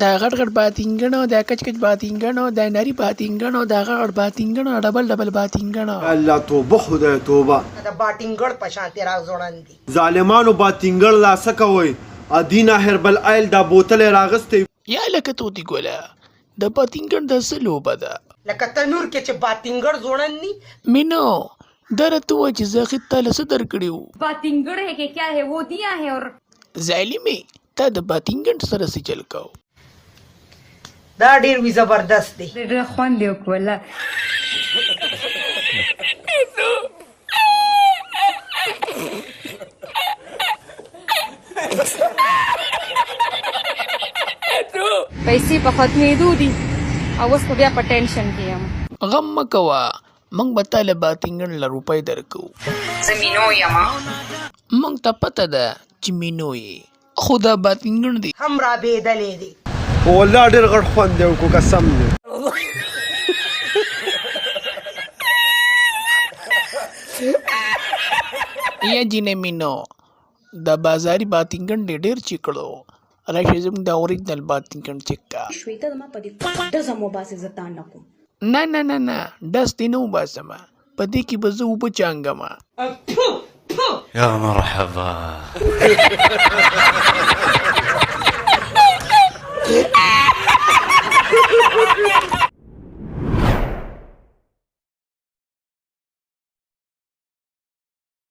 دا غټ غټ باتینګن او دا کچ کچ باتینګن او دا نری باتینګن او دا غټ باتینګن او ډبل ډبل باتینګن. الله توبه خدای توبه. دا باتینګړ په شانتي راځوړان دي. ظالمانو باتینګړ لا سکوي. ادینا هربل آیل دا بوتل راغسته. یا لکه توتی ګوله د باتینګن د سلوبه ده. لکه تنور کې چې باتینګړ جوړن ني. مینو درته و چې زه خط له صدر کړیو. باتینګړ ہے کہ کیا ہے وہ دیا ہے اور ظالمي تا د باتینګن سره سې چل کو. دا ډیر وی زبردست دی. ډېر خوند دی کوله. پیسې په ختمېدو دي او اوس خو بیا په ټینشن کې یم. غم مه کوه موږ به تا له باتینګن له روپۍ درکو. زه مینو یم. موږ ته پته ده چې مینو یې خو دا باتینګن دی هم را بېدلې دی. والله ډېر غټ خوند دی کو قسم دی. یا جینې مینو دا بازاري باتینګن ډېر چیکړو راشه زموږ د اوریجنل باتینګن چیکا. شویته زما په دې ډزه مو باسې زه تا نه کوم. نه ډز دې نه وباسمه په دې کې به زه اوبه چانګمه. يا مرحبا